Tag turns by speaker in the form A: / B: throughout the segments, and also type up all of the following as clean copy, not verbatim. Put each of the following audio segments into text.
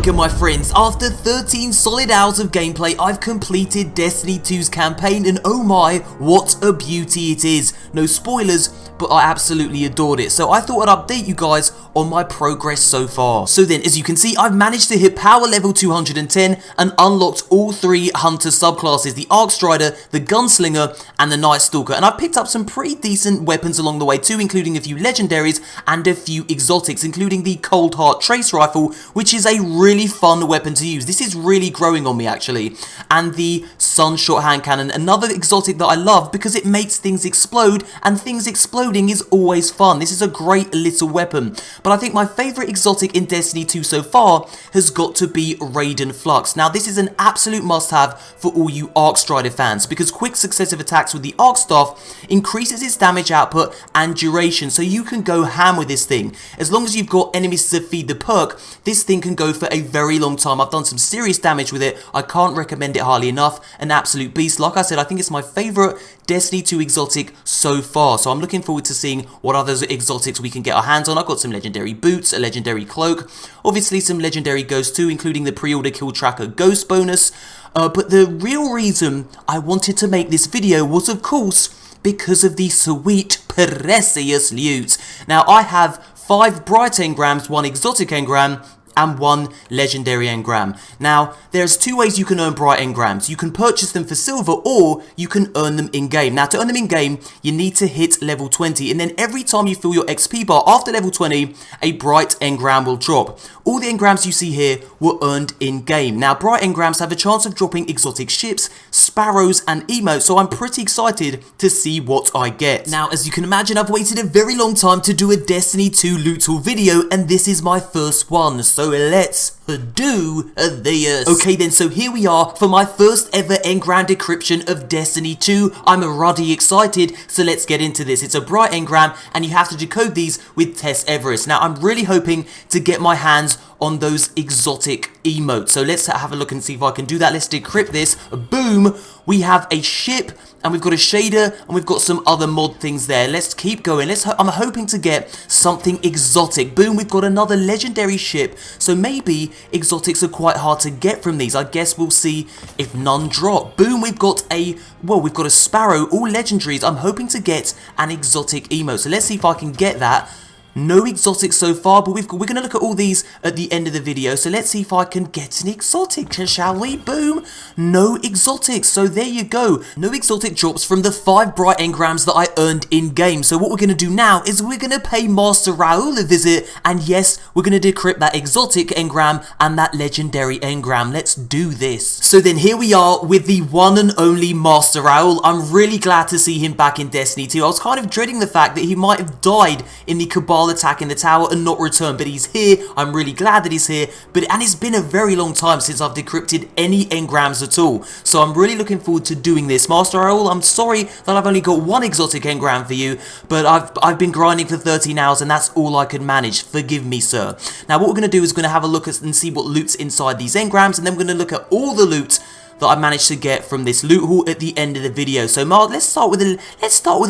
A: welcome my friends. After 13 solid hours of gameplay, I've completed Destiny 2's campaign, and oh my, what a beauty it is. No spoilers, but I absolutely adored it. So I thought I'd update you guys on my progress so far. So then, as you can see, I've managed to hit power level 210 and unlocked all 3 hunter subclasses, the Arc Strider, the Gunslinger, and the Night Stalker. And I've picked up some pretty decent weapons along the way too, including a few legendaries and a few exotics, including the Cold Heart Trace Rifle, which is a really fun weapon to use. This is really growing on me actually. And the Sunshot Hand Cannon, another exotic that I love because it makes things explode, and things exploding is always fun. This is a great little weapon. But I think my favourite exotic in Destiny 2 so far has got to be Raiden Flux. Now this is an absolute must-have for all you Arc Strider fans, because quick successive attacks with the Arc Staff increases its damage output and duration, so you can go ham with this thing. As long as you've got enemies to feed the perk, this thing can go for a very long time. I've done some serious damage with it. I can't recommend it highly enough. An absolute beast. Like I said, I think it's my favourite Destiny 2 exotic so far, so I'm looking forward to seeing what other exotics we can get our hands on. I've got some legendary boots, a legendary cloak, obviously some legendary ghosts too, including the pre-order kill tracker ghost bonus, but the real reason I wanted to make this video was of course because of the sweet precious loot. Now I have 5 bright engrams, 1 exotic engram, and 1 legendary engram. Now, there's 2 ways you can earn bright engrams. You can purchase them for silver, or you can earn them in-game. Now, to earn them in-game, you need to hit level 20, and then every time you fill your XP bar after level 20, a bright engram will drop. All the engrams you see here were earned in-game. Now, bright engrams have a chance of dropping exotic ships, sparrows, and emotes, so I'm pretty excited to see what I get. Now, as you can imagine, I've waited a very long time to do a Destiny 2 loot haul video, and this is my first one. So let's do this. Okay then, so here we are for my first ever engram decryption of Destiny 2. I'm ruddy excited, so let's get into this. It's a bright engram, and you have to decode these with Tess Everest. Now, I'm really hoping to get my hands on those exotic emotes. So let's have a look and see if I can do that. Let's decrypt this. Boom! We have a ship, and we've got a shader, and we've got some other mod things there. Let's keep going. I'm hoping to get something exotic. Boom, we've got another legendary ship. So maybe exotics are quite hard to get from these. I guess we'll see if none drop. Boom, we've got a sparrow, all legendaries. I'm hoping to get an exotic emote. So let's see if I can get that. No exotics so far, but we're going to look at all these at the end of the video, so let's see if I can get an exotic, shall we? Boom! No exotics, so there you go. No exotic drops from the 5 bright engrams that I earned in-game. So what we're going to do now is we're going to pay Master Raoul a visit, and yes, we're going to decrypt that exotic engram and that legendary engram. Let's do this. So then here we are with the one and only Master Raoul. I'm really glad to see him back in Destiny 2. I was kind of dreading the fact that he might have died in the Cabal attack in the tower and not return, but he's here. I'm really glad that he's here, and it's been a very long time since I've decrypted any engrams at all, so I'm really looking forward to doing this. Master Raoul, I'm sorry that I've only got 1 exotic engram for you, but I've been grinding for 13 hours and that's all I could manage. Forgive me, sir. Now what we're going to do is going to have a look at and see what loot's inside these engrams, and then we're going to look at all the loot that I managed to get from this loot haul at the end of the video. So Mark, let's start with a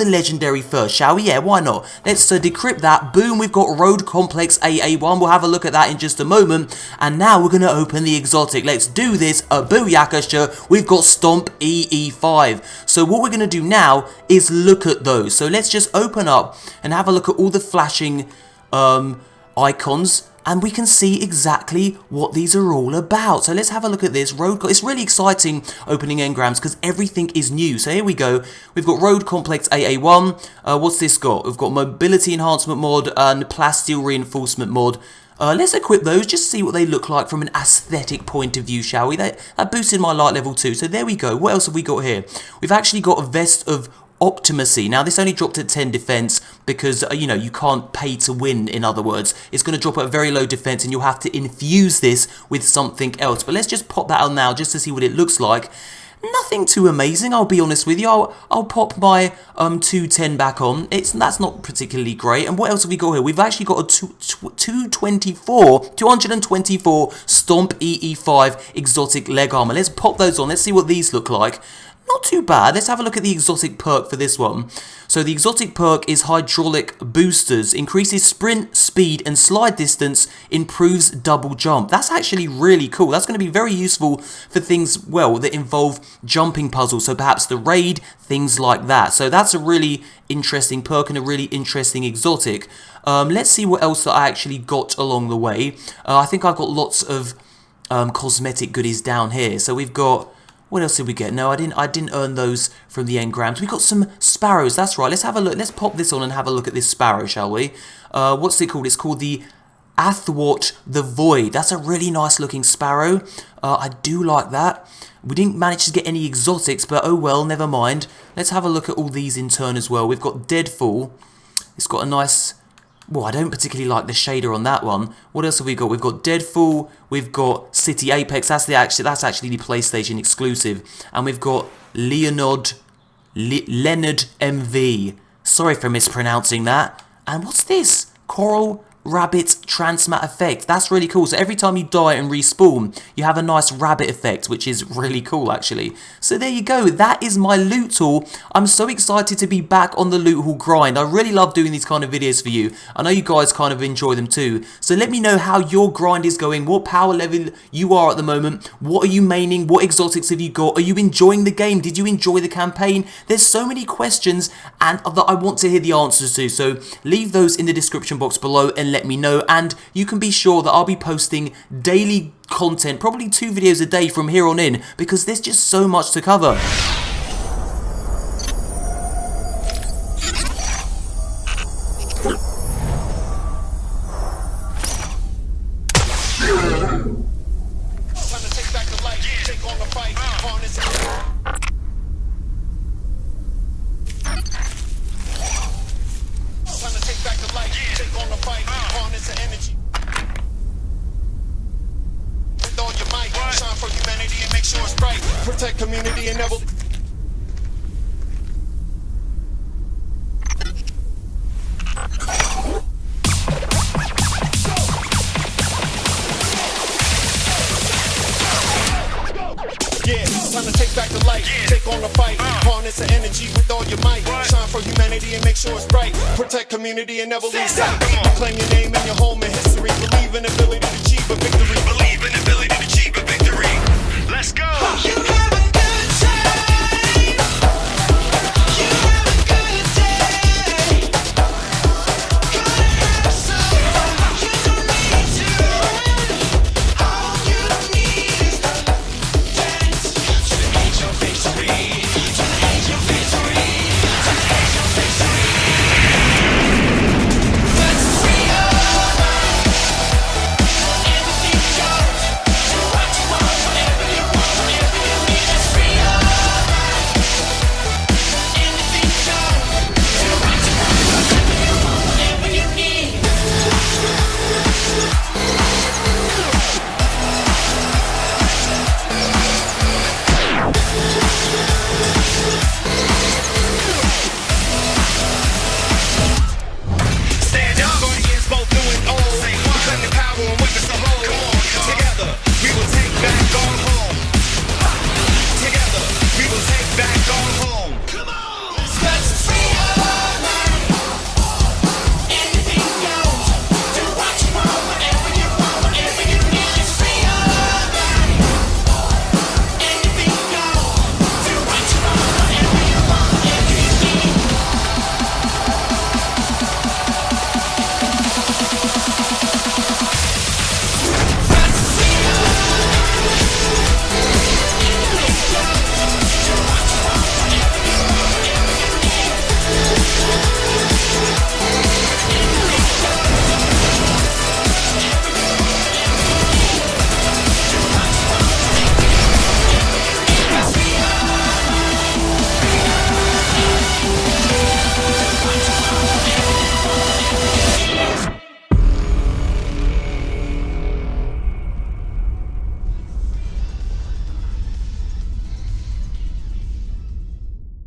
A: legendary first, shall we? Yeah, why not? Let's decrypt that. Boom, we've got Road Complex AA1. We'll have a look at that in just a moment. And now we're going to open the exotic. Let's do this. A booyakasha. We've got Stomp EE5. So what we're going to do now is look at those. So let's just open up and have a look at all the flashing icons, and we can see exactly what these are all about. So let's have a look at this. It's really exciting opening engrams because everything is new. So here we go. We've got Road Complex AA1. What's this got? We've got Mobility Enhancement mod and Plasteel Reinforcement mod. Let's equip those, just see what they look like from an aesthetic point of view, shall we? That boosted my light level too. So there we go. What else have we got here? We've actually got a Vest of Optimacy. Now this only dropped at 10 defense because you know, you can't pay to win. In other words, it's going to drop at a very low defense and you'll have to infuse this with something else. But let's just pop that on now just to see what it looks like. Nothing too amazing, I'll be honest with you. I'll pop my 210 back on. That's not particularly great. And what else have we got here? We've actually got a 224 Stomp EE5 exotic leg armor. Let's pop those on. Let's see what these look like. not too bad. Let's have a look at the exotic perk for this one. So the exotic perk is Hydraulic Boosters. Increases sprint, speed, and slide distance. Improves double jump. That's actually really cool. That's going to be very useful for things, well, that involve jumping puzzles. So perhaps the raid, things like that. So that's a really interesting perk and a really interesting exotic. Let's see what else that I actually got along the way. I think I've got lots of cosmetic goodies down here. So we've got... What else did we get? No, I didn't earn those from the engrams. We got some sparrows. That's right. Let's have a look. Let's pop this on and have a look at this sparrow, shall we? What's it called? It's called the Athwart the Void. That's a really nice looking sparrow. I do like that. We didn't manage to get any exotics, but oh well, never mind. Let's have a look at all these in turn as well. We've got Deadfall. It's got a nice... Well, I don't particularly like the shader on that one. What else have we got? We've got Deadfall. We've got City Apex. That's actually the PlayStation exclusive. And we've got Leonard MV. Sorry for mispronouncing that. And what's this? Coral Rabbit Transmat Effect. That's really cool. So every time you die and respawn, you have a nice rabbit effect, which is really cool actually. So there you go. That is my loot haul. I'm so excited to be back on the loot haul grind. I really love doing these kind of videos for you. I know you guys kind of enjoy them too. So let me know how your grind is going, what power level you are at the moment, what are you maining, what exotics have you got, are you enjoying the game, did you enjoy the campaign? There's so many questions and that I want to hear the answers to. So leave those in the description box below and let me know, and you can be sure that I'll be posting daily content, probably 2 videos a day from here on in, because there's just so much to cover.
B: Protect community and never. Yeah, time to take back the light, take on the fight, harness the energy with all your might, shine for humanity and make sure it's bright, protect community and never lose sight, claim your name and your home and history, believe in the ability to achieve a victory, believe in the ability to achieve a victory, let's go! You have a good time, you have a good day, gonna have some fun, you don't need to run, all you need is the dance, to the age of victory, to the age of victory, to the age of victory, let's free our mind, everything goes, so what you want, whatever you want, whatever you need is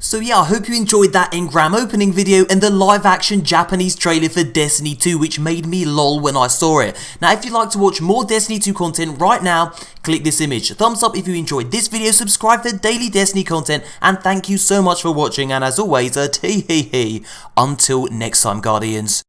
A: So yeah, I hope you enjoyed that Engram opening video and the live action Japanese trailer for Destiny 2, which made me lol when I saw it. Now if you'd like to watch more Destiny 2 content right now, click this image. Thumbs up if you enjoyed this video, subscribe for daily Destiny content, and thank you so much for watching, and as always, until next time, Guardians.